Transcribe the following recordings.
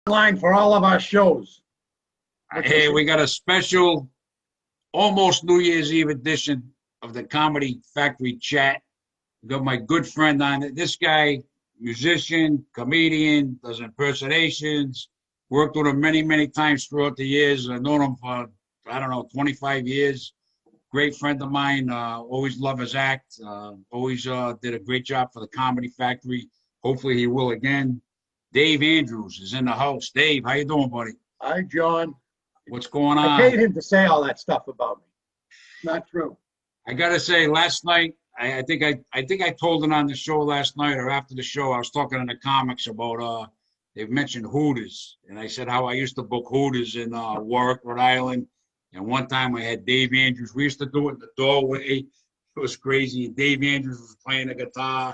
line for all of our shows. Hey, we got a special, almost New Year's Eve edition of the Comedy Factory Chat. We got my good friend on it. This guy, musician, comedian, does impersonations, worked with him many, many times throughout the years. I've known him for, I don't know, 25 years. Great friend of mine. Always love his act. Always did a great job for the Comedy Factory. Hopefully he will again. Dave Andrews is in the house. Dave, how you doing, buddy? Hi, John. What's going on? I paid him to say all that stuff about me. Not true. I gotta say, last night, I think I told it on the show last night or after the show. I was talking in the comics about they've mentioned Hooters, and I said how I used to book Hooters in Warwick, Rhode Island. And one time I had Dave Andrews. We used to do it in the doorway. It was crazy. Dave Andrews was playing the guitar,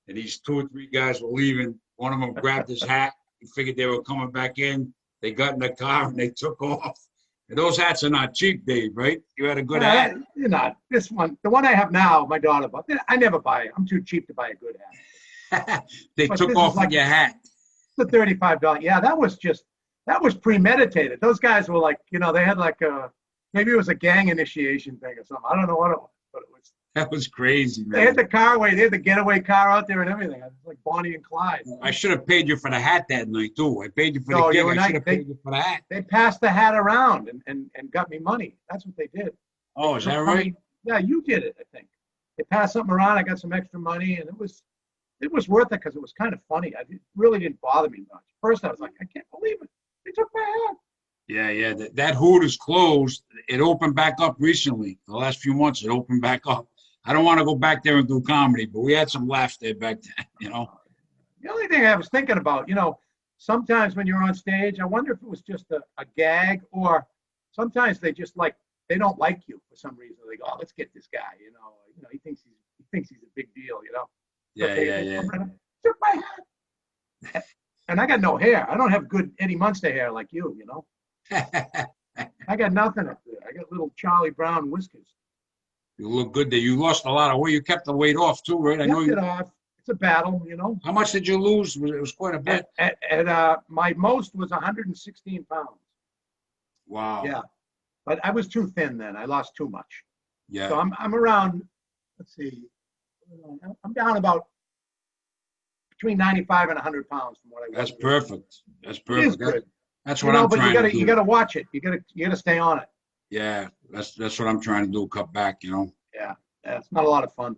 and these 2 or 3 guys were leaving. One of them grabbed his hat. He figured they were coming back in. They got in the car and they took off. And those hats are not cheap, Dave, right? You had a good hat. You're not. This one, the one I have now, my daughter bought. I never buy it. I'm too cheap to buy a good hat. They But took this off is with like your hat. the $35. Yeah, that was premeditated. Those guys were like, they had like maybe it was a gang initiation thing or something. I don't know what it was, but it was. That was crazy, man. They had the car away. They had the getaway car out there and everything. It was like Bonnie and Clyde. I should have paid you for the hat that night, too. I paid you for No, the you gig. were I not- should have paid you for the hat. They passed the hat around and got me money. That's what they did. Oh, is that right? Yeah, you did it, I think. They passed something around. I got some extra money, and it was worth it because it was kind of funny. It really didn't bother me much. First, I was like, I can't believe it. They took my hat. Yeah. That Hooters closed. It opened back up recently. The last few months, it opened back up. I don't want to go back there and do comedy, but we had some laughs there back then, The only thing I was thinking about, sometimes when you're on stage, I wonder if it was just a gag, or sometimes they just they don't like you for some reason. They go, oh, let's get this guy, he thinks he's a big deal, Yeah. Took my hat. And I got no hair. I don't have good Eddie Munster hair like you, I got nothing up there. I got little Charlie Brown whiskers. You look good there. You lost a lot of weight. You kept the weight off, too, right? I know Kept it off. It's a battle, How much did you lose? It was quite a bit. My most was 116 pounds. Wow. Yeah. But I was too thin then. I lost too much. Yeah. So I'm around, let's see, I'm down about between 95 and 100 pounds from what I was. That's perfect. That's It is perfect. good. That's what I'm but trying to do. you gotta watch it. You gotta stay on it. Yeah, that's what I'm trying to do. Cut back, Yeah, it's not a lot of fun.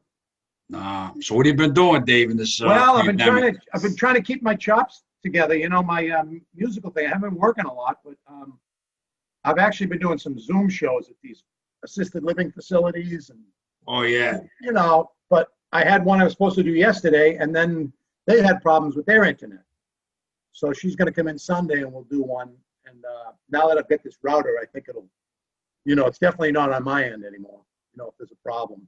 Nah. So what have you been doing, Dave, in this? Well, I've been pandemic? trying to keep my chops together. My musical thing. I haven't been working a lot, but I've actually been doing some Zoom shows at these assisted living facilities, and Oh yeah. But I had one I was supposed to do yesterday, and then they had problems with their internet. So she's going to come in Sunday, and we'll do one. And now that I've got this router, I think it'll, it's definitely not on my end anymore. If there's a problem.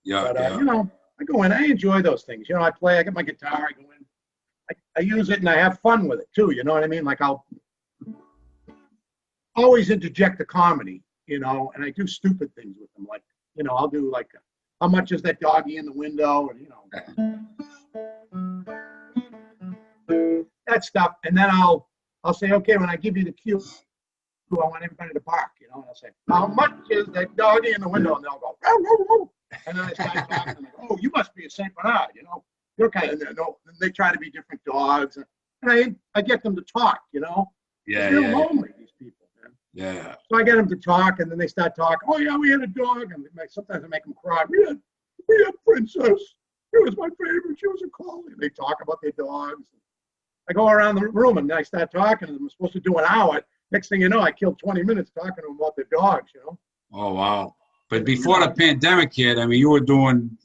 Yeah. But Yeah. I go in. I enjoy those things. I play. I get my guitar. I go in. I use it, and I have fun with it too. You know what I mean? Like I'll always interject the comedy. And I do stupid things with them. Like I'll do like, how much is that doggy in the window? And that stuff. And then I'll say, okay, when I give you the cue, I want everybody to bark. And I'll say, how much is that doggy in the window? And they'll go, "Row, row, row." And then I start talking. And I go, oh, you must be a Saint Bernard. You're kind of, and they try to be different dogs. And I get them to talk. Yeah. They're Yeah. lonely, these people. Man. Yeah. So I get them to talk, and then they start talking. Oh yeah, we had a dog, and sometimes I make them cry. We had Princess. It was my favorite. She was a collie. They talk about their dogs. I go around the room and I start talking to them. I'm supposed to do an hour. Next thing you know, I killed 20 minutes talking to them about their dogs. Oh wow. But before the pandemic hit, I mean, you were doing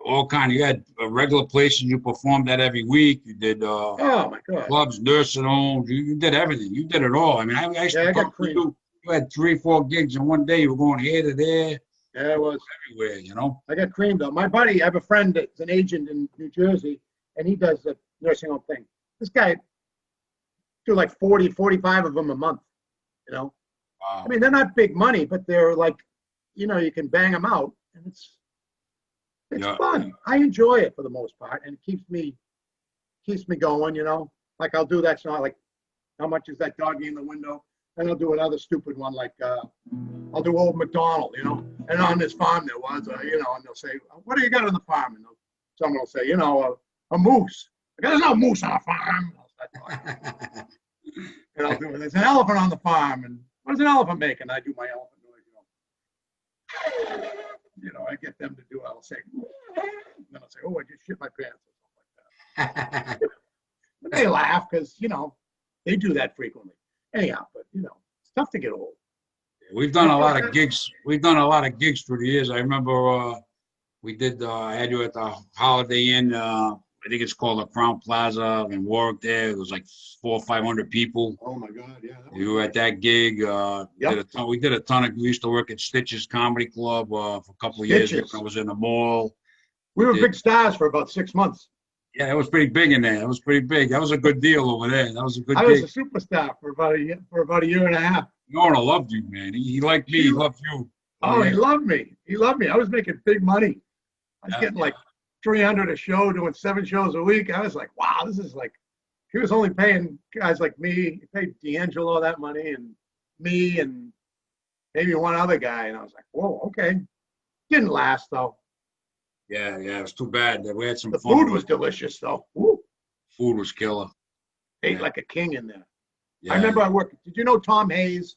all kind. You had a regular places you performed at every week. You did Oh my God. clubs, nursing homes. You did everything. You did it all. I mean, I used to I got talk to you. You had 3, 4 gigs in one day. You were going here to there. Yeah, it was everywhere. I got creamed though. My buddy, I have a friend that's an agent in New Jersey, and he does the nursing home thing. This guy do like 40, 45 of them a month. Wow. I mean, they're not big money, but they're like, you can bang them out, and it's fun. I enjoy it for the most part, and it keeps me going. Like I'll do that. So like How much is that doggy in the window? Then I'll do another stupid one like I'll do Old MacDonald, you know. And on this farm there was, you know, and they'll say, "What do you got on the farm?" And someone will say, you know, a moose. There's no moose on a farm. And I'll do it. There's an elephant on the farm, and what does an elephant make? And I do my elephant noise, you know. You know, I get them to do it. I'll say, and then I'll say, "Oh, I just shit my pants," or something like that. But they laugh because, you know, they do that frequently. Anyhow, but you know, it's tough to get old. We've done a lot of gigs. We've done a lot of gigs through the years. I remember we did. I had you at the Holiday Inn. I think it's called the Crown Plaza in Warwick. There, it was like 400 or 500 people. Oh my God, yeah. You were at that gig. Yep. We did a ton of. We used to work at Stitches Comedy Club for a couple of years. Stitches. I was in the mall. We were big stars for about 6 months. Yeah, it was pretty big in there. It was pretty big. That was a good deal over there. That was a good I gig. was a superstar for about a year and a half. Nora loved you, man. He liked me. He loved you. Oh, yeah. he loved me. He loved me. I was making big money. I was getting like 300 a show, doing 7 shows a week. I was like, wow, this is like, he was only paying guys like me. He paid D'Angelo that money and me and maybe one other guy. And I was like, whoa, okay. Didn't last though. Yeah, it was too bad that we had some The fun. food was delicious though. Woo. Food was killer. Ate like a king in there. Yeah. I remember I worked. Did you know Tom Hayes?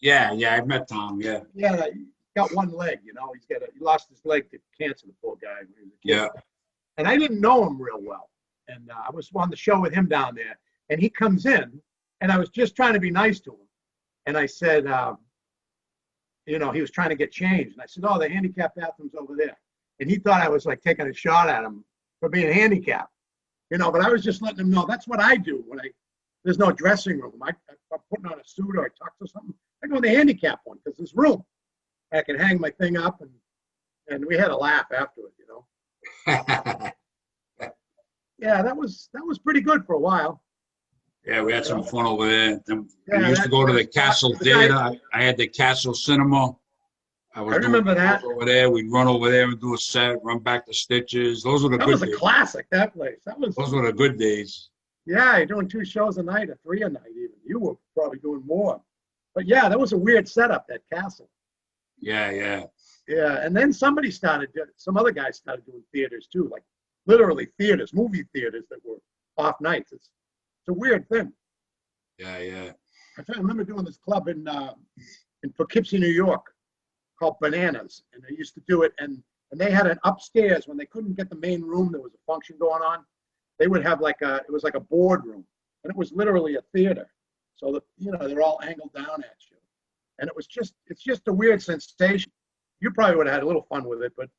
Yeah, I met Tom. Yeah. Yeah, he got one leg. You know, he lost his leg to cancer. The poor guy. When he was a kid. Yeah. And I didn't know him real well. And I was on the show with him down there. And he comes in, and I was just trying to be nice to him. And I said, you know, he was trying to get changed. And I said, "Oh, the handicap bathroom's over there." And he thought I was like taking a shot at him for being handicapped, you know. But I was just letting him know that's what I do when there's no dressing room. I'm putting on a suit or a tux or something. I go in the handicap one because there's room. I can hang my thing up, and we had a laugh afterward, you know. Yeah, that was pretty good for a while. Yeah, we had some fun over there. Yeah, we used to go to the Castle Theater. I had the Castle Cinema. I remember that. Over there, we'd run over there and do a set, run back to Stitches. Those were the good days. That was a classic, that place. Those were the good days. Yeah, you're doing 2 shows a night or 3 a night even. You were probably doing more. But yeah, that was a weird setup, that castle. Yeah. Yeah, and then some other guys started doing theaters too, like literally theaters, movie theaters that were off nights. It's a weird thing. Yeah. I remember doing this club in Poughkeepsie, New York, called Bananas, and they used to do it, and they had an upstairs when they couldn't get the main room. There was a function going on. They would have it was like a boardroom, and it was literally a theater. So that, you know, they're all angled down at you, and it's just a weird sensation. You probably would have had a little fun with it, but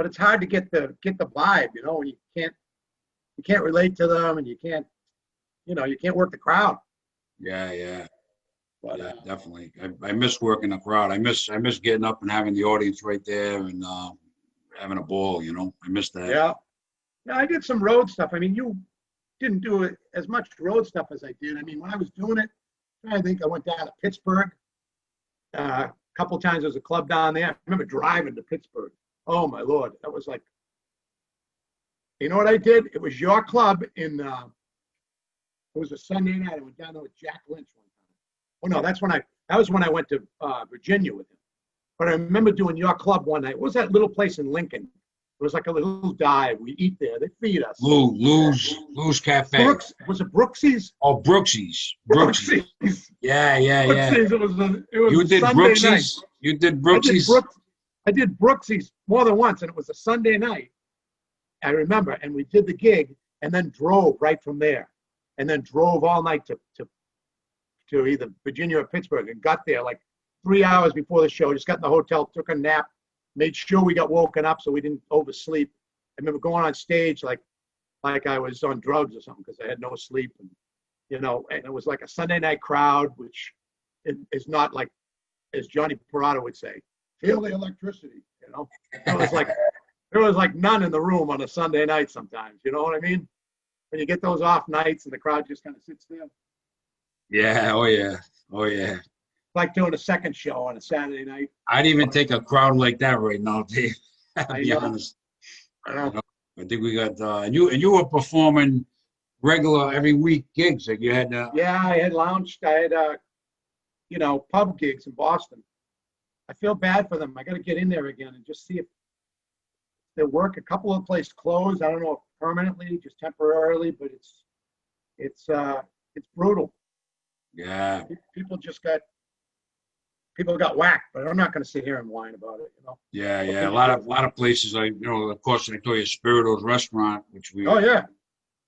it's hard to get the vibe, you know, when you can't relate to them, and you can't work the crowd. Yeah. But, yeah, definitely. I miss working the crowd. I miss getting up and having the audience right there and having a ball. You know, I miss that. Yeah, I did some road stuff. I mean, you didn't do it as much road stuff as I did. I mean, when I was doing it, I think I went down to Pittsburgh a couple times. There was a club down there. I remember driving to Pittsburgh. Oh my Lord, that was like, you know what I did? It was your club in. It was a Sunday night. I went down there with Jack Lynch one time. Oh no, that was when I went to Virginia with him. But I remember doing your club one night. What was that little place in Lincoln? It was like a little dive. We eat there. They feed us. Lou's Cafe. Was it Brooksie's? Oh, Brooksie's. Yeah. Brooksie's. It was You did Sunday Brooksie's? Night. You did Brooksie's? I did Brooksie's more than once, and it was a Sunday night. I remember, and we did the gig, and then drove right from there, and then drove all night to either Virginia or Pittsburgh, and got there like 3 hours before the show. Just got in the hotel, took a nap, made sure we got woken up so we didn't oversleep. I remember going on stage like I was on drugs or something because I had no sleep, and you know, and it was like a Sunday night crowd, which is not like, as Johnny Perrotta would say, feel the electricity. You know, it was like there was like none in the room on a Sunday night sometimes. You know what I mean? When you get those off nights and the crowd just kind of sits there. Yeah. Oh yeah. Like doing a second show on a Saturday night. I'd even take a crowd like that right now, Dave. To be honest. I know. I think we got and you were performing regular every week gigs. Like you had Yeah, I had lounged. I had pub gigs in Boston. I feel bad for them. I got to get in there again and just see if they work. A couple of places closed. I don't know if permanently, just temporarily, but it's brutal. yeah, People got whacked, but I'm not going to sit here and whine about it. yeah. A lot of places, like of course, I told you, Spiritos Restaurant, which we Oh yeah,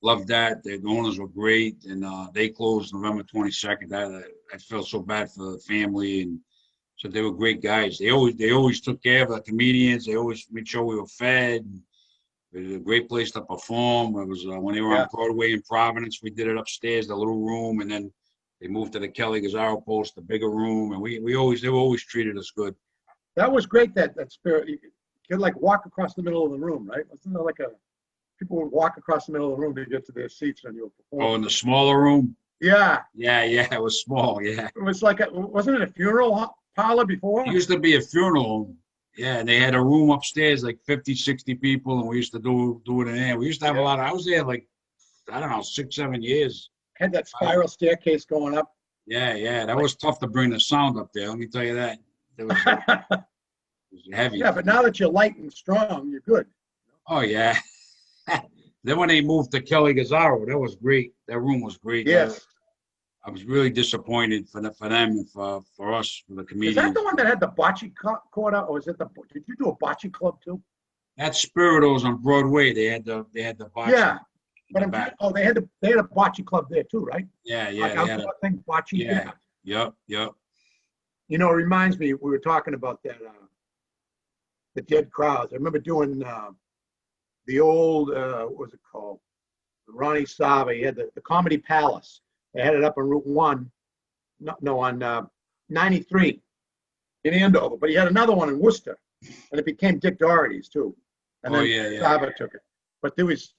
loved that. The owners were great, and they closed November 22nd. I felt so bad for the family, and so they were great guys. They always took care of the comedians. They always made sure we were fed. It was a great place to perform. It was when they were on Broadway in Providence. We did it upstairs, the little room, and then they moved to the Kelly Gazzaro Post, the bigger room, and they were always treated us good. that was great. That spirit. You could like walk across the middle of the room, right? Wasn't there like people would walk across the middle of the room to get to their seats when you were performing? Oh, in the smaller room? Yeah. Yeah, it was small, yeah. It was like wasn't it a funeral parlor before? It used to be a funeral home. Yeah, and they had a room upstairs, like 50, 60 people, and we used to do it in there. We used to have a lot of, I was there like, I don't know, 6, 7 years. Had that spiral staircase going up. Yeah, that was tough to bring the sound up there, let me tell you that. It was heavy. Yeah, but now that you're light and strong, you're good. Oh, yeah. Then when they moved to Kelly Gazzaro, that was great. That room was great. Yes. I was really disappointed for them and for us, for the comedians. Is that the one that had the bocce quarter, or is it did you do a bocce club too? That's Spiritos on Broadway. They had the bocce. Yeah, but they had a bocce club there too, right? Yeah. Like outdoor thing, bocce. Yeah. Yep. It reminds me, we were talking about that, the dead crowds. I remember doing the old, what was it called? Ronnie Sava. He had the Comedy Palace. They had it up on Route 1, on 93 in Andover. But he had another one in Worcester, and it became Dick Doherty's too. And then Sava took it. But there was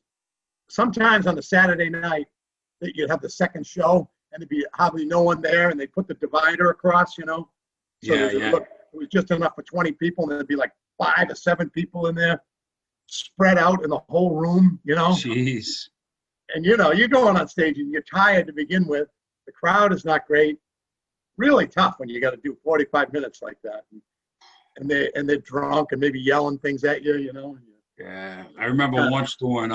sometimes on the Saturday night that you'd have the second show, and there'd be hardly no one there, and they put the divider across, So it was just enough for 20 people, and there'd be like 5 or 7 people in there, spread out in the whole room, Jeez. And you're going on stage and you're tired to begin with. The crowd is not great. Really tough when you got to do 45 minutes like that, and they're drunk and maybe yelling things at you, Yeah, I remember once doing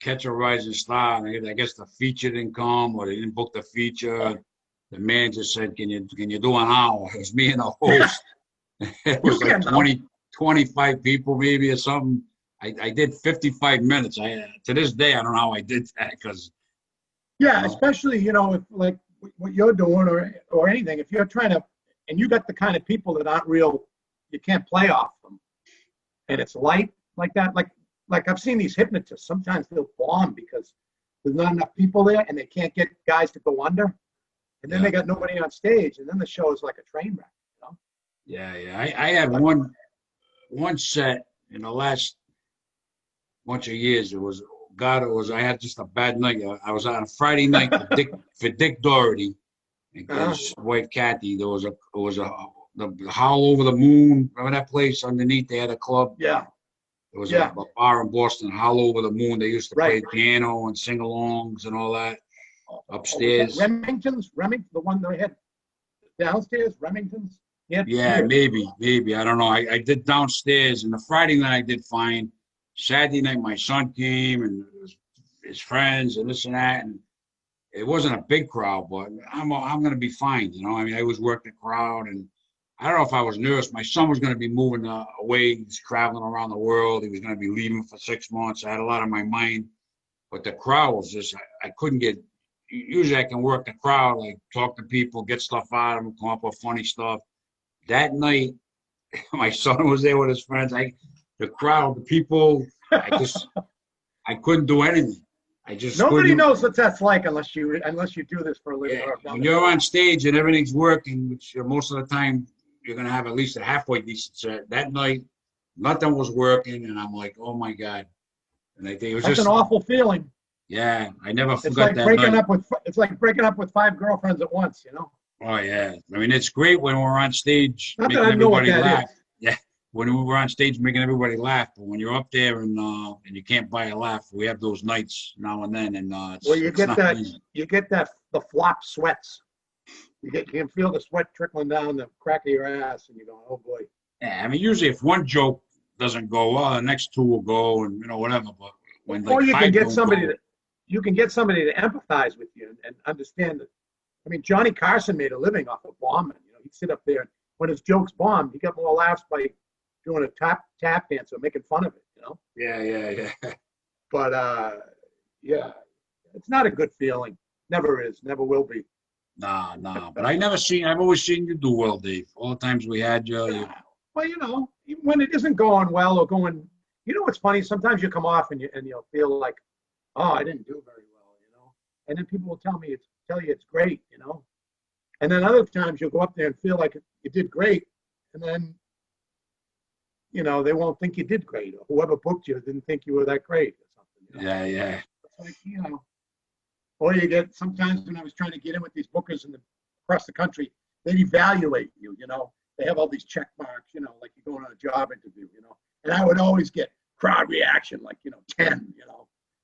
Catch a Rising Star. And I guess the feature didn't come, or they didn't book the feature. The manager said, "Can you do an hour?" It was me and the host. It was like 25 people maybe or something. I did 55 minutes. To this day, I don't know how I did that because. Yeah, especially if like what you're doing or anything. If you're trying to, and you got the kind of people that aren't real, you can't play off them, and it's light like that. Like I've seen these hypnotists. Sometimes they'll bomb because there's not enough people there, and they can't get guys to go under, and then they got nobody on stage, and then the show is like a train wreck. Yeah. I had one set in the last bunch of years. I had just a bad night. I was on a Friday night for Dick Doherty and his wife Kathy. There was the Howl Over the Moon. Remember that place underneath? They had a club. Yeah. It was a bar in Boston, Howl Over the Moon. They used to play piano and sing-alongs and all that upstairs. Remington's, the one they had downstairs. Remington's. Yeah, maybe. I don't know. I did downstairs, and the Friday night I did fine. Saturday night, my son came and his friends and this and that, and it wasn't a big crowd, but I'm going to be fine, I always work the crowd, and I don't know if I was nervous. My son was going to be moving away. He's traveling around the world. He was going to be leaving for 6 months. I had a lot on my mind, but the crowd was just, I couldn't get. Usually I can work the crowd, like talk to people, get stuff out of them, come up with funny stuff. That night, my son was there with his friends. The crowd, the people, I couldn't do anything. Nobody knows what that's like unless you do this for a living. Yeah, when you're on stage and everything's working, which most of the time you're going to have at least a halfway decent set. That night, nothing was working, and I'm like, oh my God. And I think it was That's an awful feeling. Yeah, I never forgot like that breaking night. It's like breaking up with 5 girlfriends at once, Oh yeah, I mean it's great when we're on stage Not making that I know what everybody that laugh. is. Yeah, when we were on stage making everybody laugh. But when you're up there and you can't buy a laugh, we have those nights now and then, and Well, it's not easy. you get that the flop sweats. You can feel the sweat trickling down the crack of your ass, and you're going, oh boy. Yeah, I mean, usually if one joke doesn't go well, the next two will go, and whatever. But when like Or you can five get don't somebody go, that you can get somebody to empathize with you and understand it. I mean, Johnny Carson made a living off of bombing. He'd sit up there, and when his jokes bombed, he got more laughs by doing a tap dance or making fun of it. Yeah. But yeah, it's not a good feeling. Never is. Never will be. Nah. But I've always seen you do well, Dave. All the times we had you. Well, even when it isn't going well or going, what's funny? Sometimes you come off and you'll feel like, oh, I didn't do very well, and then people will tell you it's great, and then other times you'll go up there and feel like you did great, and then, they won't think you did great, or whoever booked you didn't think you were that great or something. Yeah. It's like, or you get, sometimes when I was trying to get in with these bookers across the country, they evaluate you, they have all these check marks, like you go on a job interview, and I would always get crowd reaction, like, 10,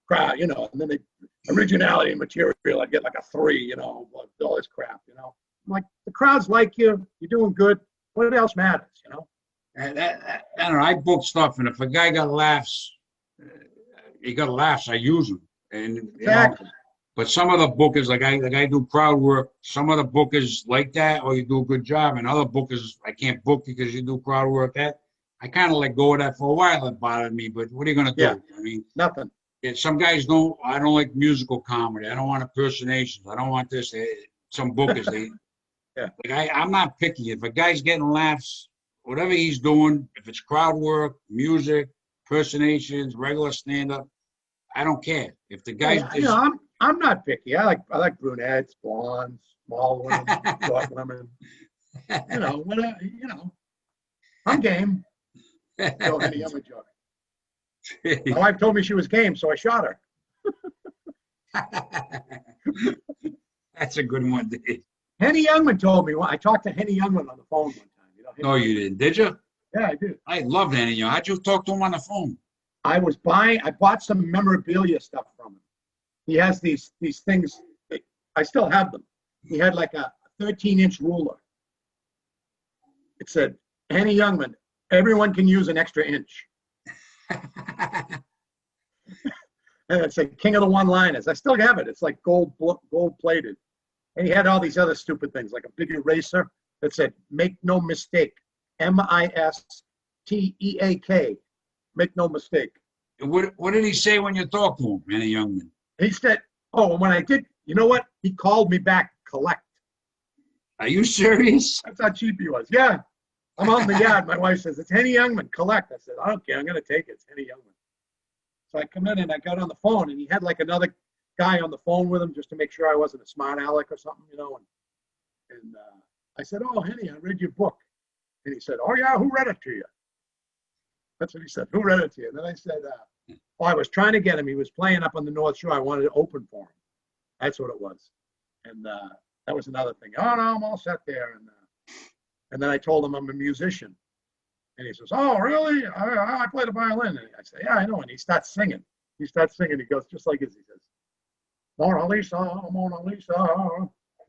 crowd, and then originality and material, I'd get like a 3, all this crap, I'm like, the crowd's like you, you're doing good. What else matters, And I don't know. I book stuff, and if a guy got laughs, he got laughs. I use him, and Exactly. But some of the bookers, like I do crowd work. Some of the bookers like that, or you do a good job, and other bookers, I can't book you because you do crowd work. That I kind of let go of that for a while. It bothered me, but what are you gonna do? Yeah. I mean, Nothing. some guys don't. I don't like musical comedy. I don't want impersonations. I don't want this. Some bookers, Yeah. Like I'm not picky. If a guy's getting laughs, whatever he's doing, if it's crowd work, music, impersonations, regular stand-up, I don't care. If the guy's I'm not picky. I like brunettes, blondes, small women, short women. Whatever, I'm game. Go ahead, I'm a joke. My wife told me she was game, so I shot her. That's a good one, Dave. Henny Youngman told me. I talked to Henny Youngman on the phone one time. No, you didn't, did you? Yeah, I did. I loved Henny. How'd you talk to him on the phone? I bought some memorabilia stuff from him. He has these things. I still have them. He had like a 13-inch ruler. It said, Henny Youngman, everyone can use an extra inch. And it said, King of the One-Liners. I still have it. It's like gold plated. And he had all these other stupid things, like a big eraser that said, make no mistake. MISTEAK. Make no mistake. What did he say when you talked to him, Henny Youngman? He said, oh, and when I did, you know what? He called me back, collect. Are you serious? That's how cheap he was. Yeah. I'm out in the yard. My wife says, it's Henny Youngman, collect. I said, I don't care. I'm going to take it. It's Henny Youngman. So I come in and I got on the phone, and he had like another guy on the phone with him just to make sure I wasn't a smart aleck or something, And I said, oh, Henny, I read your book. And he said, oh, yeah, who read it to you? That's what he said. Who read it to you? And then I said, I was trying to get him. He was playing up on the North Shore. I wanted to open for him. That's what it was. And that was another thing. Oh, no, I'm all set there. And then I told him I'm a musician. And he says, oh, really? I play the violin. And I say, yeah, I know. And he starts singing. He goes just like this. He says, Mona Lisa, Mona Lisa.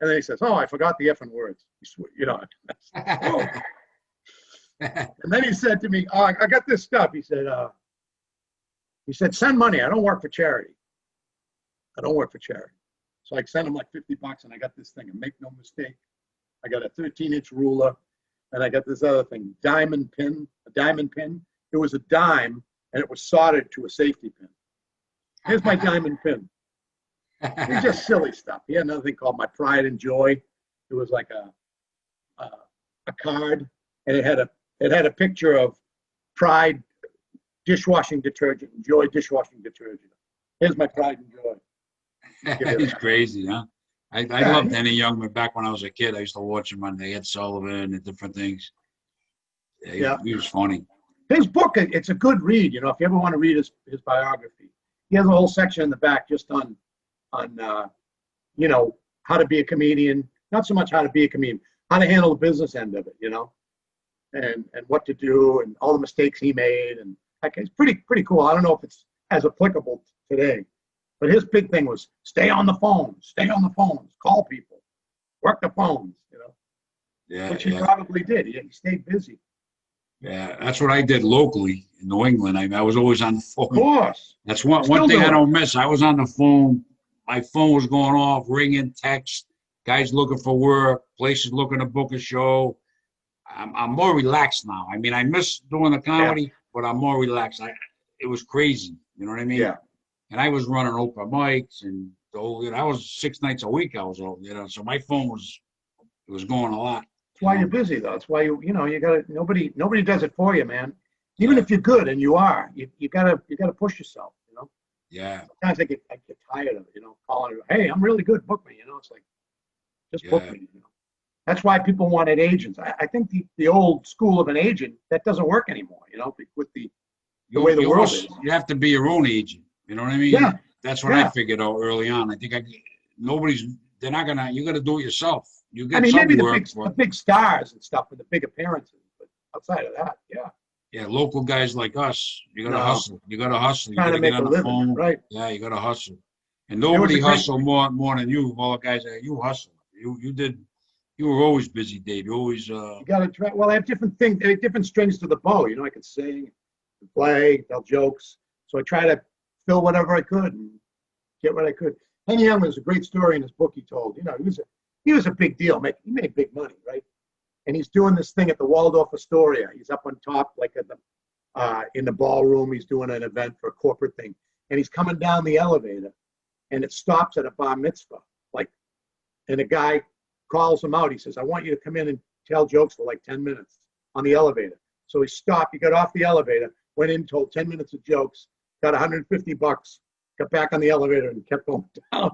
And then he says, oh, I forgot the effing words. Oh. And then he said to me, oh, I got this stuff. He said, send money. I don't work for charity. So I sent him like $50, and I got this thing. And make no mistake, I got a 13-inch ruler, and I got this other thing, a diamond pin. It was a dime, and it was soldered to a safety pin. Here's my diamond pin. It's just silly stuff. He had another thing called My Pride and Joy. It was like a card, and it had a picture of Pride dishwashing detergent and Joy dishwashing detergent. Here's my Pride and Joy. He's crazy, huh? I loved Henny Youngman back when I was a kid. I used to watch him on Ed Sullivan and different things. Yeah, he was funny. His book, it's a good read. If you ever want to read his biography, he has a whole section in the back just on how to be a comedian. Not so much how to be a comedian, how to handle the business end of it. and what to do and all the mistakes he made. And like, it's pretty cool. I don't know if it's as applicable today, but his big thing was stay on the phones, call people, work the phones, you know. Yeah, Which he yeah. probably did. He stayed busy. Yeah, that's what I did locally in New England. I mean, I was always on the phone. Of course. That's one Still thing I doing don't miss. I was on the phone. My phone was going off, ringing, text, guys looking for work, places looking to book a show. I'm more relaxed now. I mean, I miss doing the comedy, but I'm more relaxed. It was crazy. You know what I mean? Yeah. And I was running open mics and the whole, you know, I was 6 nights a week. I was over, you know, so my phone was going a lot. That's why you're busy, though. That's why you gotta. Nobody does it for you, man. Even if you're good, and you are, you gotta push yourself. You know. Yeah. Sometimes I get tired of it. You know, calling, hey, I'm really good. Book me. You know, it's like, just book me. You know. That's why people wanted agents. I think the old school of an agent that doesn't work anymore. You know, with the way the world is. You have to be your own agent. You know what I mean? Yeah. That's what I figured out early on. I think they're not gonna. You got to do it yourself. You get some maybe work, the big stars and stuff and the big appearances, but outside of that, yeah. Yeah, local guys like us, you gotta hustle. You gotta hustle. You Trying gotta to make get on a the living, phone. right? Yeah, you gotta hustle. And nobody hustle more than you. All the guys that you hustle. You were always busy, Dave. You always You gotta try. Well, I have different things, different strings to the bow. You know, I can sing, play, tell jokes. So I try to fill whatever I could and get what I could. Henny Youngman was a great story in his book he told. You know, he was a big deal. He made big money, right? And he's doing this thing at the Waldorf Astoria. He's up on top, like at the in the ballroom. He's doing an event for a corporate thing, and he's coming down the elevator, and it stops at a bar mitzvah. And a guy calls him out. He says, "I want you to come in and tell jokes for like 10 minutes on the elevator." So he stopped. He got off the elevator, went in, told 10 minutes of jokes, got $150, got back on the elevator, and kept going down.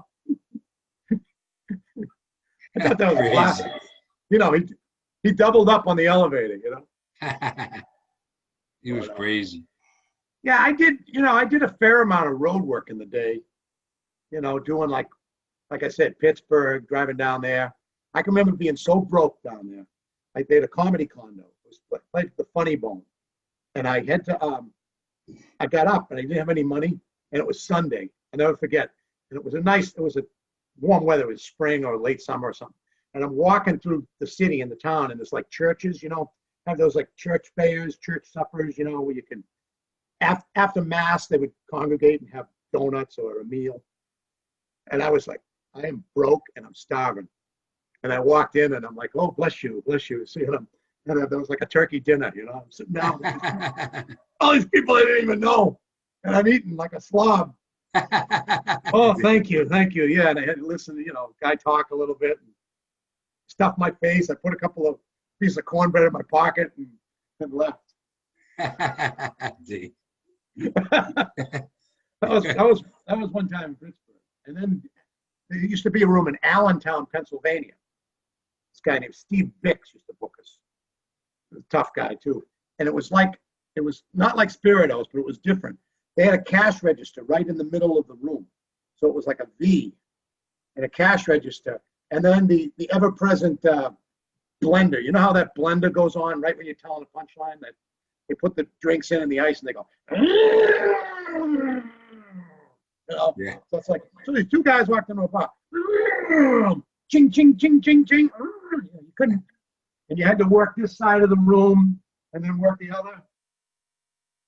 I thought that was classic. You know, he doubled up on the elevator, you know. He was crazy. Yeah, I did a fair amount of road work in the day, you know, doing like I said, Pittsburgh, driving down there. I can remember being so broke down there. They had a comedy condo. It was like the Funny Bone. And I had to, I got up and I didn't have any money, and it was Sunday. I'll never forget. And it was a warm weather. It was spring or late summer or something. And I'm walking through the city and the town, and there's like churches, you know, have those like church fairs, church suppers, you know, where you can, after mass, they would congregate and have donuts or a meal. And I was like, I am broke and I'm starving. And I walked in and I'm like, oh, bless you. See, and there was like a turkey dinner, you know, I'm sitting down. All these people I didn't even know. And I'm eating like a slob. Oh, thank you. Yeah, and I had to listen to, you know, guy talk a little bit and stuff my face. I put a couple of pieces of cornbread in my pocket and left. that was one time in Pittsburgh. And then there used to be a room in Allentown, Pennsylvania. This guy named Steve Bix used to book us. He was a tough guy too. And it was not like Spiritos, but it was different. They had a cash register right in the middle of the room. So it was like a V and a cash register. And then the ever-present blender. You know how that blender goes on right when you're telling a punchline? That they put the drinks in and the ice and they go, you know? Yeah. So it's like, so these two guys walked into a bar. Ching, ching, ching, ching, ching. You couldn't, and you had to work this side of the room and then work the other.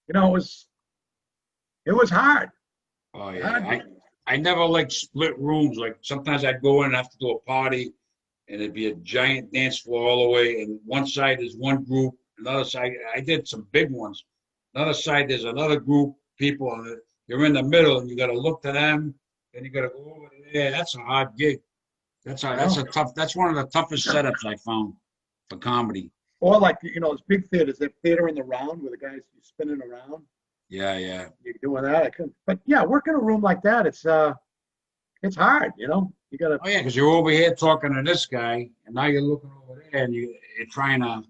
You know, it was hard. Oh yeah, I never like split rooms. Like sometimes I'd go in and have to do a party, and it'd be a giant dance floor all the way, and one side is one group, another side. I did some big ones. Another side there's another group people, and you're in the middle, and you got to look to them, and you got to go over there. That's a hard gig. That's one of the toughest setups I found for comedy. Or like, you know, those big theaters, that theater in the round where the guys spinning around. Yeah. You're doing that. I couldn't. But yeah, working a room like that, it's hard, you know. You gotta. Oh yeah, because you're over here talking to this guy, and now you're looking over there, and you're trying to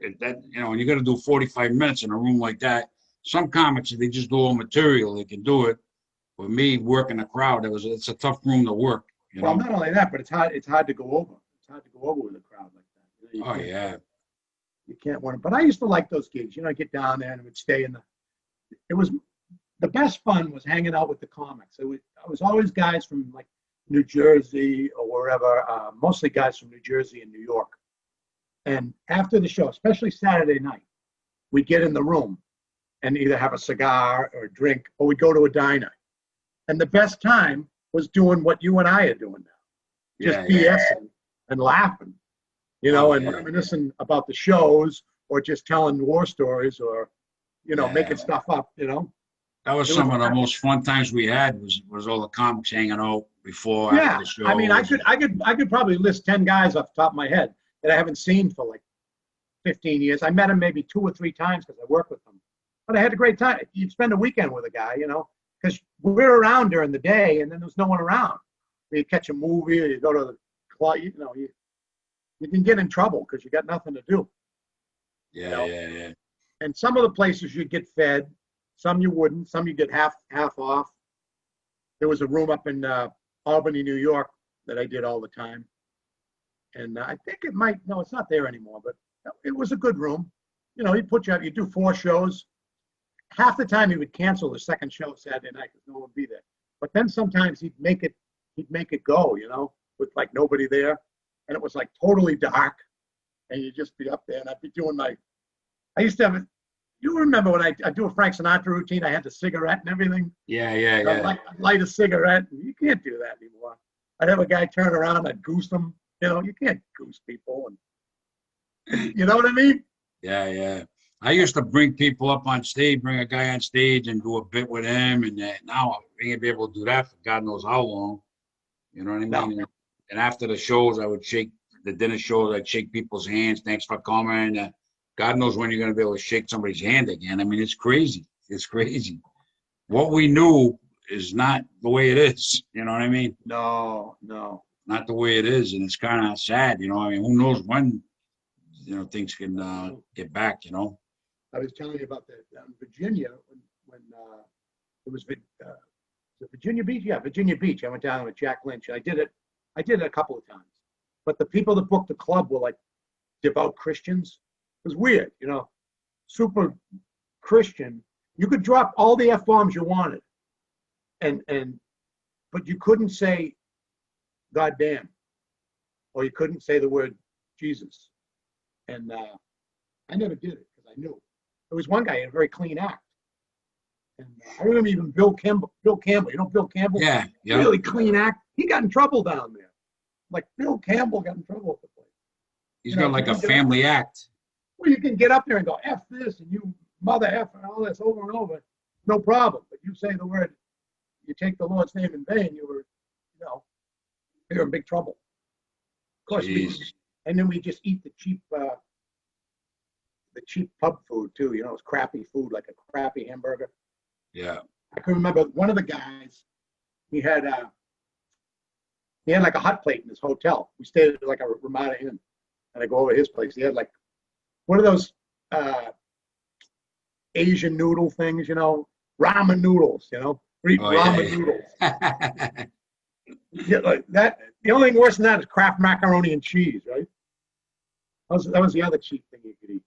and you got to do 45 minutes in a room like that. Some comics, if they just do all material, they can do it. With me working a crowd, it's a tough room to work. You know? Not only that, but it's hard to go over. It's hard to go over with a crowd like that. You know, yeah. you can't win it. But I used to like those gigs. You know, I get down there and would stay in the. It was the best fun was hanging out with the comics. I was always guys from like New Jersey or wherever, mostly guys from New Jersey and New York. And after the show, especially Saturday night, we'd get in the room and either have a cigar or a drink, or we'd go to a diner. And the best time was doing what you and I are doing now, just BSing and laughing, you know, and reminiscing about the shows, or just telling war stories, or, you know, making stuff up, you know. That was some of the most fun times we had. Was all the comics hanging out before after the show. I mean, I could probably list 10 guys off the top of my head that I haven't seen for like 15 years. I met them maybe 2 or 3 times because I worked with them. But I had a great time. You'd spend a weekend with a guy, you know, because we're around during the day, and then there's no one around. You catch a movie, or you go to the club, you know, you can get in trouble because you got nothing to do. Yeah. And some of the places you'd get fed, some you wouldn't, some you get half off. There was a room up in Albany, New York that I did all the time. And I think it might, no, it's not there anymore, but it was a good room. You know, he'd put you out, you'd do 4 shows. Half the time he would cancel the second show Saturday night because no one would be there. But then sometimes he'd make it go, you know, with like nobody there. And it was like totally dark. And you'd just be up there, and I'd be doing I used to have, you remember when I do a Frank Sinatra routine, I had the cigarette and everything? Yeah. I'd light a cigarette. You can't do that anymore. I'd have a guy turn around, I'd goose them. You know, you can't goose people. And you know what I mean? Yeah. I used to bring people up on stage, bring a guy on stage and do a bit with him. And now I ain't be able to do that for God knows how long. You know what I mean? No. And after the shows, I would shake the dinner shows. I'd shake people's hands. Thanks for coming. God knows when you're going to be able to shake somebody's hand again. I mean, it's crazy. It's crazy. What we knew is not the way it is. You know what I mean? No. Not the way it is. And it's kind of sad. You know, I mean, who knows when, you know, things can get back, you know? I was telling you about that down in Virginia when it was Virginia Beach. Yeah, Virginia Beach. I went down with Jack Lynch. I did it a couple of times. But the people that booked the club were like devout Christians. It was weird, you know, super Christian. You could drop all the F-bombs you wanted, but you couldn't say God damn, or you couldn't say the word Jesus. And I never did it because I knew. There was one guy in a very clean act. And I remember even Bill Campbell, you know Bill Campbell? Yeah. Really clean act. He got in trouble down there. Like Bill Campbell got in trouble at the place. He's got like a family act. Well, you can get up there and go, F this, and you mother F and all this over and over. No problem. But you say the word, you take the Lord's name in vain, you're in big trouble. Of course, and then we just eat the cheap pub food too. You know, it's crappy food, like a crappy hamburger. Yeah. I can remember one of the guys, he had like a hot plate in his hotel. We stayed at like a Ramada Inn, and I go over to his place. He had like one of those Asian noodle things, you know, ramen noodles, you know, noodles. Yeah, like that. The only thing worse than that is Kraft macaroni and cheese, right? That was the other cheap thing you could eat.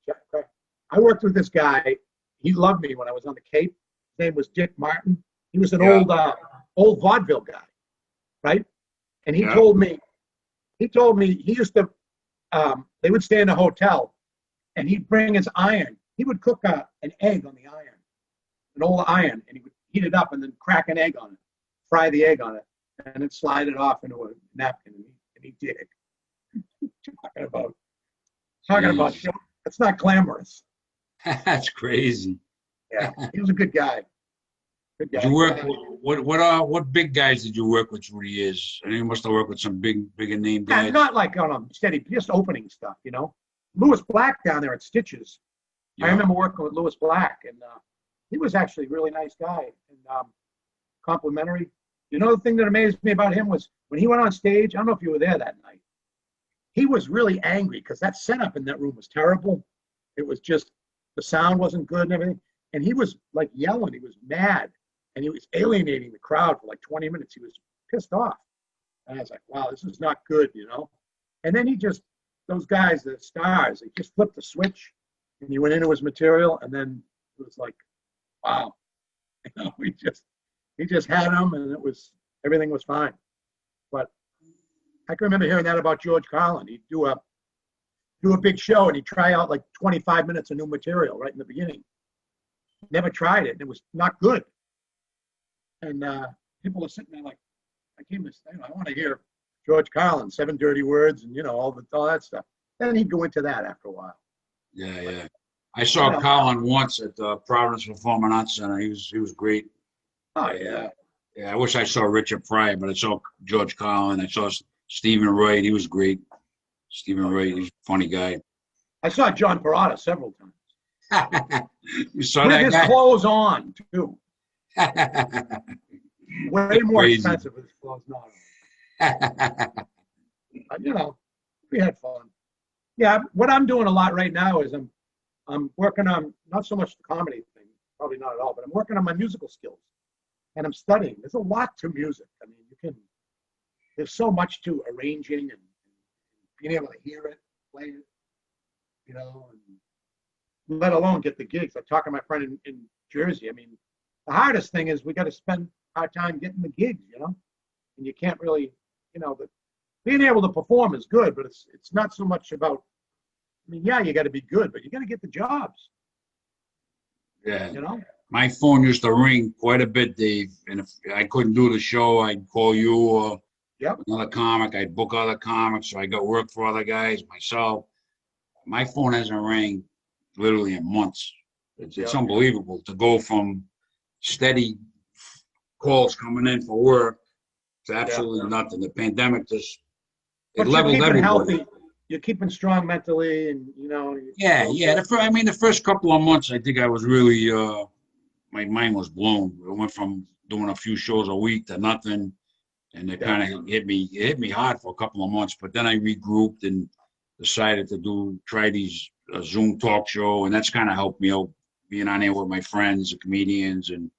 I worked with this guy. He loved me when I was on the Cape. His name was Dick Martin. He was an old vaudeville guy, right? And he told me he used to, they would stay in a hotel, and he'd bring his iron. He would cook an egg on the iron, an old iron, and he would heat it up and then crack an egg on it, fry the egg on it, and then slide it off into a napkin, and he did it. Talking about show. It's not glamorous. That's crazy. Yeah, he was a good guy. Good guy. Did you work? What big guys did you work with through the years? I mean, you must have worked with some bigger name guys. Yeah, not like on a steady, just opening stuff, you know. Lewis Black down there at Stitches. Yeah. I remember working with Lewis Black, and he was actually a really nice guy and complimentary. You know, the thing that amazed me about him was when he went on stage. I don't know if you were there that night. He was really angry because that setup in that room was terrible. It was just the sound wasn't good and everything. And he was like yelling. He was mad, and he was alienating the crowd for like 20 minutes. He was pissed off, and I was like, "Wow, this is not good," you know. And then he just those guys, the stars, they just flipped the switch and you went into his material, and then it was like, wow. You know, he just had them, and everything was fine. But I can remember hearing that about George Carlin. He'd do a big show, and he'd try out like 25 minutes of new material right in the beginning. Never tried it, and it was not good. And people were sitting there like, I want to hear George Carlin, 7 Dirty Words, and all that stuff. Then he'd go into that after a while. Yeah, yeah. I saw Colin once at the Providence Performing Arts Center. He was great. Oh yeah. Yeah, I wish I saw Richard Pryor, but I saw George Carlin. I saw Stephen Wright. He was great. Stephen Wright, he's a funny guy. I saw John Perrotta several times. You saw With that his guy? clothes on too. Way more Crazy. expensive with his clothes not on. But, we had fun. Yeah, what I'm doing a lot right now is I'm working on not so much the comedy thing, probably not at all, but I'm working on my musical skills, and I'm studying. There's a lot to music. I mean, there's so much to arranging and being able to hear it, play it, and let alone get the gigs. I talked to my friend in Jersey. I mean, the hardest thing is we got to spend our time getting the gigs, and you can't really, being able to perform is good, but it's not so much about. I mean, yeah, you got to be good, but you got to get the jobs. Yeah. My phone used to ring quite a bit, Dave. And if I couldn't do the show, I'd call you or another comic. I'd book other comics, so I got work for other guys, myself. My phone hasn't rang literally in months. It's unbelievable to go from steady calls coming in for work to absolutely nothing. The pandemic just leveled everybody. Healthy. You're keeping strong mentally, and Yeah. The first couple of months, I think I was really, my mind was blown. I went from doing a few shows a week to nothing, and it kind of hit me hard for a couple of months. But then I regrouped and decided to try these Zoom talk show, and that's kind of helped me out, being on there with my friends, the comedians, and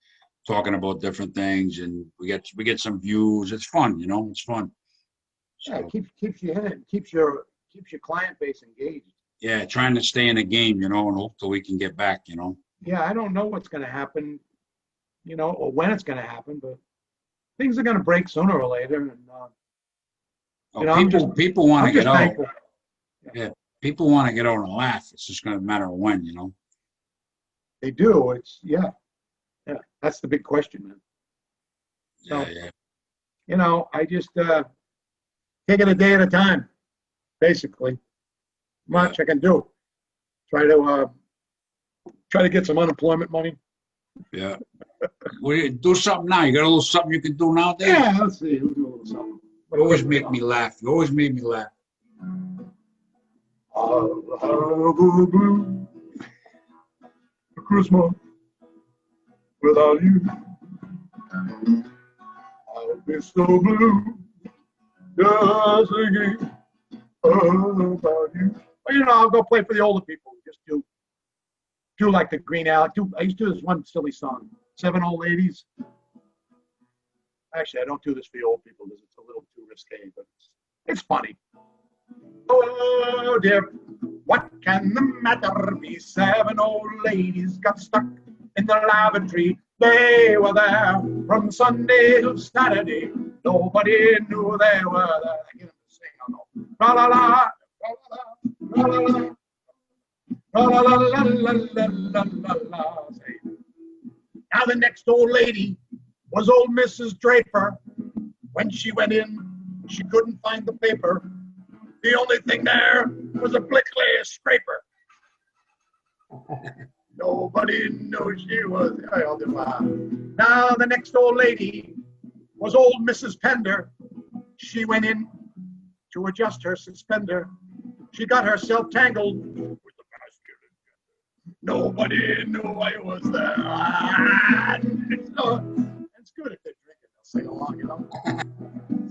talking about different things, and we get some views. It's fun, it's fun. So, yeah, it keeps you in it, keeps your client base engaged. Yeah, trying to stay in the game, and hope till we can get back, Yeah, I don't know what's going to happen, or when it's going to happen, but things are going to break sooner or later. And people want to get out. Thankful. Yeah, people want to get out and laugh. It's just going to matter when, They do. Yeah. That's the big question, man. So, I just take it a day at a time. Basically, much I can do. Try to get some unemployment money. Yeah. Well, do something now. You got a little something you can do now, Dave? Yeah, let's see. We'll do a little something. You always make me laugh. You always made me laugh. I'll have a blue Christmas without you. I'll be so blue just thinking about you. Well, I'll go play for the older people. Just do like the Green Alley. I used to do this one silly song, 7 Old Ladies. Actually, I don't do this for the old people because it's a little too risque, but it's funny. Oh dear, what can the matter be? 7 old ladies got stuck in the lavatory. They were there from Sunday to Saturday. Nobody knew they were there. I get them to sing on la la la, la la la, la la la, la la la la la la. Now the next old lady was old Mrs. Draper. When she went in, she couldn't find the paper. The only thing there was a Blickley scraper. Nobody knew she was. Now the next old lady was old Mrs. Pender. She went in to adjust her suspender. She got herself tangled with the basket. Nobody knew I was there. It's good if they're drinking. They'll sing along,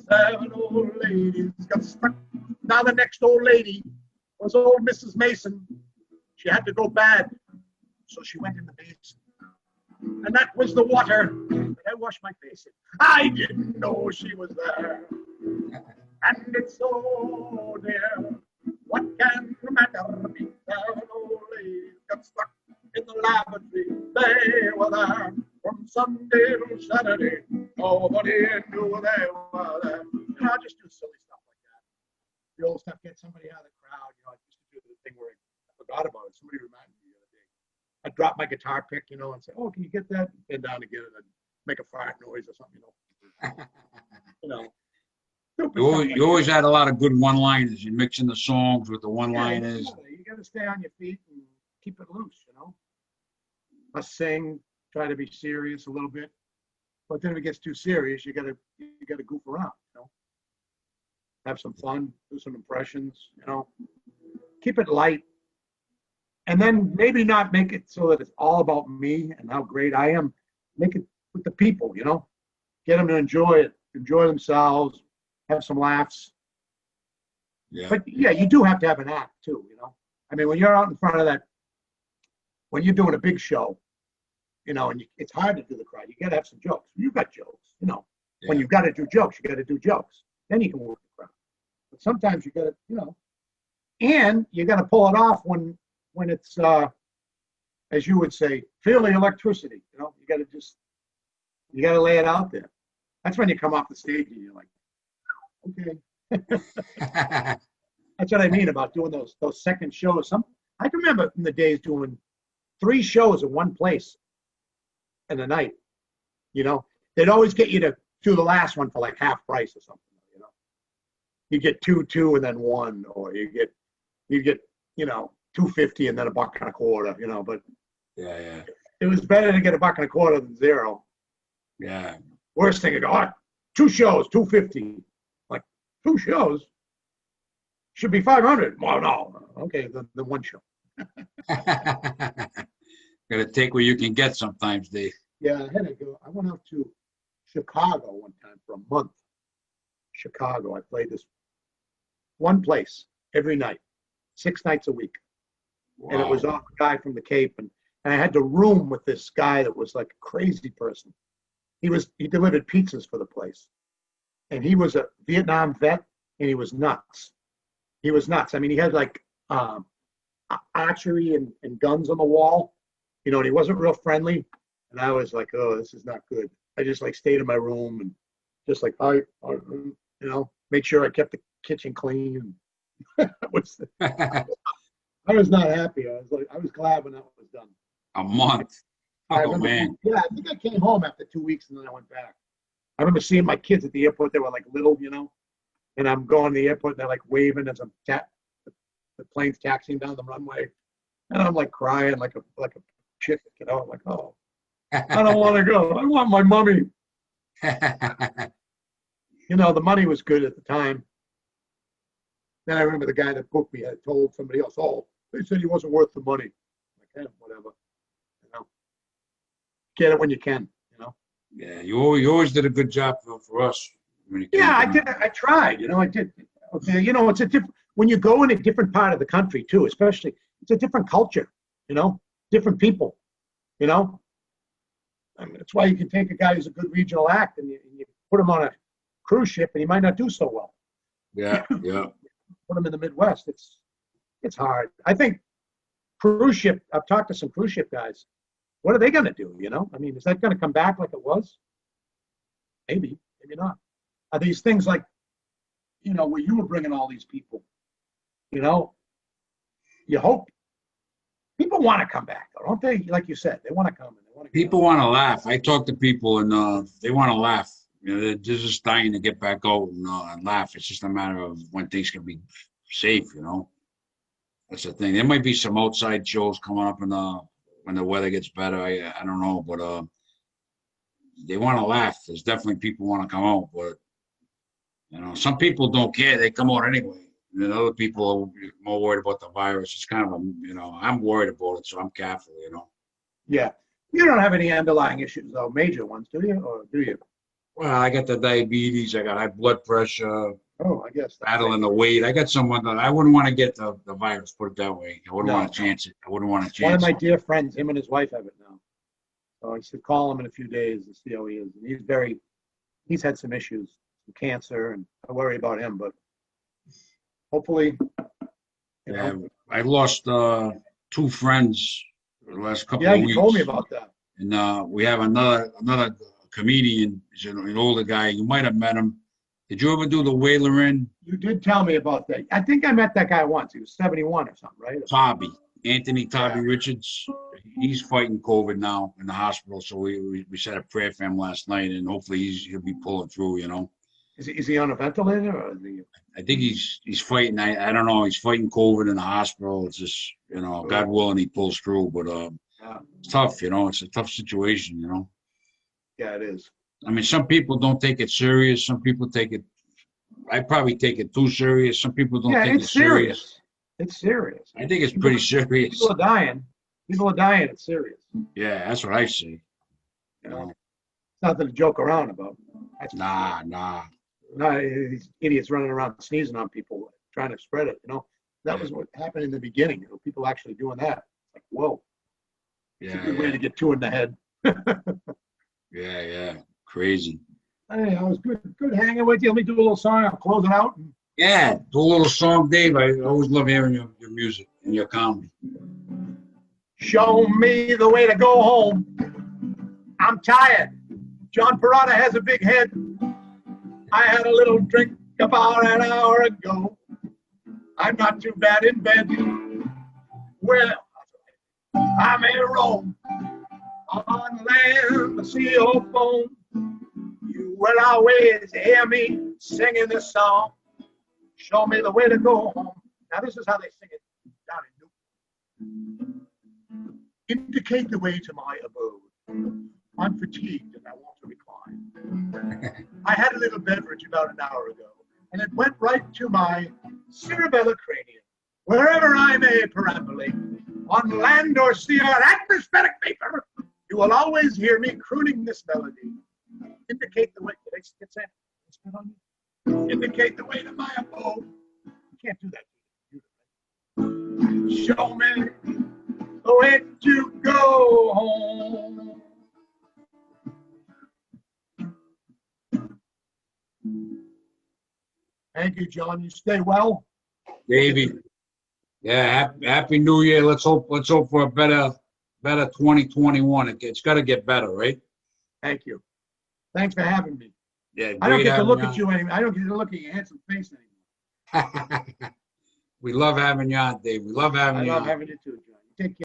7 old ladies got stuck. Now the next old lady was old Mrs. Mason. She had to go bad, so she went in the basin. And that was the water that I washed my face in. I didn't know she was there. And it's so dear. What gotta meet that old lady got stuck in the lavatory. They were there from Sunday to Saturday. Nobody knew they were there. You know, I just do silly stuff like that. The old stuff, get somebody out of the crowd. You know, I used to do the thing where I forgot about it. Somebody reminded me the other day. I'd drop my guitar pick, you know, and say, "Oh, can you get that?" Bend down to get it and make a fart noise or something, you know. You know. You always had a lot of good one-liners. You're mixing the songs with the one-liners. Yeah, you got to stay on your feet and keep it loose, you know. I sing, try to be serious a little bit, but then if it gets too serious, you gotta goof around, you know. Have some fun, do some impressions, you know. Keep it light, and then maybe not make it so that it's all about me and how great I am. Make it with the people, you know. Get them to enjoy it, enjoy themselves. Have some laughs. Yeah. But yeah, you do have to have an act too, you know. I mean, when you're out in front of that, when you're doing a big show, you know, and it's hard to do the crowd. You got to have some jokes. You've got jokes, you know. Yeah. When you've got to do jokes, you got to do jokes. Then you can work the crowd. But sometimes you got to, you know, and you got to pull it off when it's, as you would say, feel the electricity. You know, you got to lay it out there. That's when you come off the stage and you're like, okay. That's what I mean about doing those second shows. I can remember in the days doing 3 shows in one place in the night. You know, they'd always get you to do the last one for like half price or something. You know, you get 2, and then 1, or you get you know $2.50 and then $1.25. You know, but yeah, it was better to get $1.25 than 0. yeah. Worst thing, I go, oh, 2 shows, $2.50. Like 2 shows should be 500. Well, no, okay, the 1 show. Gotta take what you can get sometimes, Dave. Yeah, I had to go. I went out to Chicago one time for a month. Chicago, I played this one place every night, 6 nights a week. Wow. And it was off a guy from the Cape, and I had to room with this guy that was like a crazy person. He delivered pizzas for the place, and he was a Vietnam vet, and he was nuts. He was nuts. I mean, he had like archery and guns on the wall, you know, and he wasn't real friendly. And I was like, oh, this is not good. I just like stayed in my room and just like, you know, make sure I kept the kitchen clean. I was not happy. I was glad when that was done. A month. Oh, man. Yeah, I think I came home after 2 weeks and then I went back. I remember seeing my kids at the airport. They were like little, you know, and I'm going to the airport and they're like waving as the plane's taxiing down the runway. And I'm like crying like a chick, you know. I'm like, oh, I don't want to go. I want my mommy. You know, the money was good at the time. Then I remember the guy that booked me had told somebody else, oh, they said he wasn't worth the money. I'm like, whatever. You know, get it when you can, you know. Yeah, you always did a good job for us. Yeah, I did. I tried, you know, I did. Okay, you know, it's a different, when you go in a different part of the country too, especially, it's a different culture, you know, different people, you know. I mean, that's why you can take a guy who's a good regional act and you put him on a cruise ship and he might not do so well. Yeah. Put him in the Midwest. It's hard. I think cruise ship, I've talked to some cruise ship guys. What are they going to do, you know? I mean, is that going to come back like it was? Maybe not. Are these things like, you know, where you were bringing all these people, you know, you hope people want to come back, though, don't they? Like you said, they want to come and they want to. People want to laugh. I talk to people and they want to laugh. You know, they're just dying to get back out and laugh. It's just a matter of when things can be safe, you know. That's the thing. There might be some outside shows coming up when the weather gets better. I don't know, but they want to laugh. There's definitely people want to come out, but you know, some people don't care. They come out anyway. And then other people are more worried about the virus. It's kind of you know, I'm worried about it, so I'm careful, you know. Yeah. You don't have any underlying issues, though, major ones, do you? Or do you? Well, I got the diabetes. I got high blood pressure. Oh, I guess. Battling the weight. I got someone that I wouldn't want to get the virus, put it that way. I wouldn't want to chance it. I wouldn't want to chance it. One of my dear friends, him and his wife have it now. So I should call him in a few days and see how he is. And he's had some issues, some cancer, and I worry about him, but hopefully, you know. I lost 2 friends the last couple Yeah, of you weeks. told me about that. And we have another comedian. He's an older guy. You might have met him. Did you ever do the Whaler Inn? You did tell me about that. I think I met that guy once. He was 71 or something, right? Anthony Yeah. Richards. He's fighting COVID now in the hospital. So we said a prayer for him last night, and hopefully he'll be pulling through. You know. Is he on a ventilator or is he? I think he's fighting. I don't know. He's fighting COVID in the hospital. It's just, you know, God willing, he pulls through. But it's tough. You know, it's a tough situation. You know. Yeah, it is. I mean, some people don't take it serious. Some people take it. I probably take it too serious. Some people don't take it serious. It's serious. I think it's pretty serious. People are dying. People are dying. It's serious. Yeah, that's what I say. You know, it's nothing to joke around about. Nah. No, these idiots running around sneezing on people, trying to spread it. You know, that was what happened in the beginning. You know, people actually doing that. It's like, whoa. It's a good way to get 2 in the head. Yeah. Crazy. Hey, I was good hanging with you. Let me do a little song. I'll close it out. Yeah, do a little song, Dave. I always love hearing your music and your comedy. Show me the way to go home. I'm tired. John Perrotta has a big head. I had a little drink about an hour ago. I'm not too bad in bed. Well, I'm in Rome. On land, the sea or foam. You will always hear me singing this song. Show me the way to go home. Now this is how they sing it down in Newport. Indicate the way to my abode. I'm fatigued and I want to recline. I had a little beverage about an hour ago, and it went right to my cerebellar cranium. Wherever I may perambulate, on land or sea or atmospheric vapor, you will always hear me crooning this melody. Indicate the way. Did I get that? Indicate the way to my abode. You can't do that. Show me the way to go home. Thank you, John. You stay well. Davey. Yeah, happy New Year. Let's hope for a better 2021. It's got to get better, right? Thank you. Thanks for having me. Yeah, I don't get to look at you anymore. I don't get to look at your handsome face anymore. We love having you on, Dave. We love having you on. I love having you too, John. Take care.